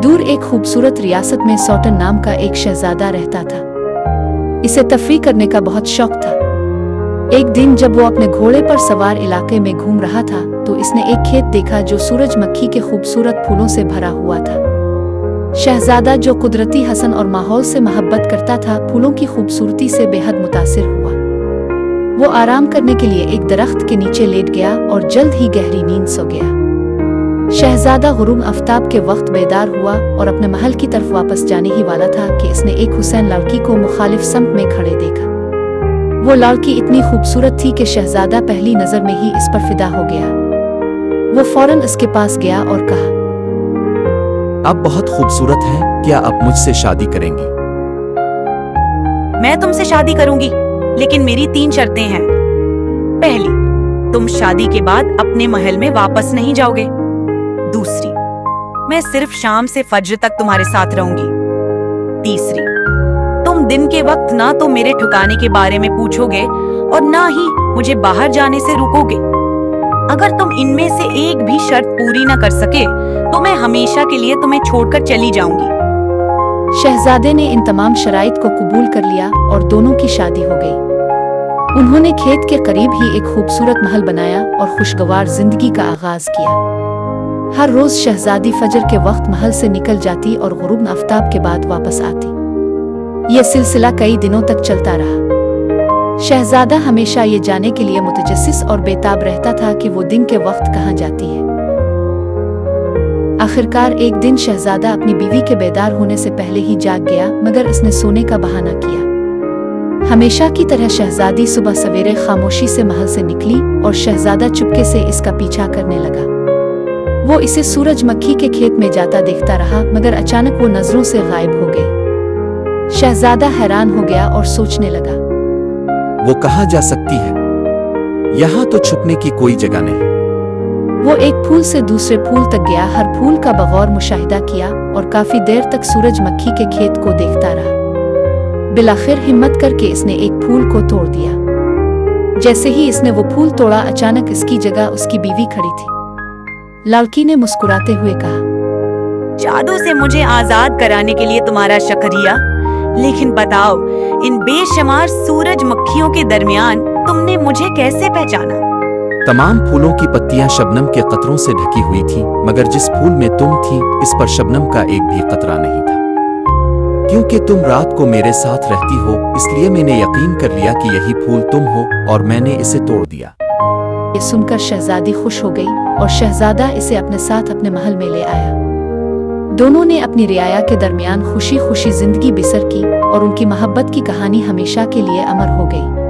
दूर एक खूबसूरत रियासत में सौटन नाम का एक शहजादा रहता था। इसे तफरीह करने का बहुत शौक था। एक दिन जब वो अपने घोड़े पर सवार इलाके में घूम रहा था तो इसने एक खेत देखा जो सूरजमुखी के खूबसूरत फूलों से भरा हुआ था। शहजादा जो कुदरती हसन और माहौल से मोहब्बत करता था, फूलों की खूबसूरती से बेहद मुतासिर हुआ। वो आराम करने के लिए एक दरख्त के नीचे लेट गया और जल्द ही गहरी नींद सो गया। शहजादा गुरूब आफ्ताब के वक्त बेदार हुआ और अपने महल की तरफ वापस जाने ही वाला था कि इसने एक हुसैन लड़की को मुखालिफ समत में खड़े देखा। वो लड़की इतनी खूबसूरत थी कि शहजादा पहली नजर में ही इस पर फिदा हो गया। वो फौरन इसके पास गया और कहा, आप बहुत खूबसूरत हैं, क्या आप मुझसे शादी करेंगी? मैं तुमसे शादी करूंगी, लेकिन मेरी 3 शर्तें हैं। पहली, तुम शादी के बाद अपने महल में वापस नहीं जाओगे। दूसरी, मैं सिर्फ शाम से फज्र तक तुम्हारे साथ रहूंगी। तीसरी, तुम दिन के वक्त ना तो मेरे ठिकाने के बारे में पूछोगे और ना ही मुझे बाहर जाने से रोकोगे। अगर तुम इनमें से एक भी शर्त पूरी ना कर सके तो मैं हमेशा के लिए तुम्हें छोड़कर चली जाऊंगी। शहजादे ने इन तमाम शराइत को कबूल कर लिया और दोनों की शादी हो गई। उन्होंने खेत के करीब ही एक खूबसूरत महल बनाया और खुशगवार जिंदगी का आगाज किया। हर रोज शहजादी फजर के वक्त महल से निकल जाती और गुरूब आफ्ताब के बाद वापस आती। यह सिलसिला कई दिनों तक चलता रहा। शहजादा हमेशा ये जाने के लिए मुतजस्सिस और बेताब रहता था कि वो दिन के वक्त कहाँ जाती है। आखिरकार एक दिन शहजादा अपनी बीवी के बेदार होने से पहले ही जाग गया, मगर इसने सोने का बहाना किया। हमेशा की तरह शहजादी सुबह सवेरे खामोशी से महल से निकली और शहजादा चुपके से इसका पीछा करने लगा। वो इसे सूरजमुखी के खेत में जाता देखता रहा, मगर अचानक वो नजरों से गायब हो गई। शहजादा हैरान हो गया और सोचने लगा, वो कहाँ जा सकती है? यहाँ तो छुपने की कोई जगह नहीं। वो एक फूल से दूसरे फूल तक गया, हर फूल का बगौर मुशाहिदा किया और काफी देर तक सूरजमुखी के खेत को देखता रहा। बिलाखिर हिम्मत करके इसने एक फूल को तोड़ दिया। जैसे ही इसने वो फूल तोड़ा, अचानक इसकी जगह उसकी बीवी खड़ी थी। लड़की ने मुस्कुराते हुए कहा, जादू से मुझे आजाद कराने के लिए तुम्हारा शुक्रिया, लेकिन बताओ, इन बेशुमार सूरजमुखियों के दरमियान तुमने मुझे कैसे पहचाना? तमाम फूलों की पत्तियां शबनम के कतरों से ढकी हुई थीं, मगर जिस फूल में तुम थी इस पर शबनम का एक भी कतरा नहीं था। क्योंकि तुम रात को मेरे साथ रहती हो, इसलिए मैंने यकीन कर लिया कि यही फूल तुम हो और मैंने इसे तोड़ दिया। ये सुनकर शहजादी खुश हो गई और शहजादा इसे अपने साथ अपने महल में ले आया। दोनों ने अपनी रियाया के दरमियान खुशी खुशी जिंदगी बसर की और उनकी मोहब्बत की कहानी हमेशा के लिए अमर हो गई।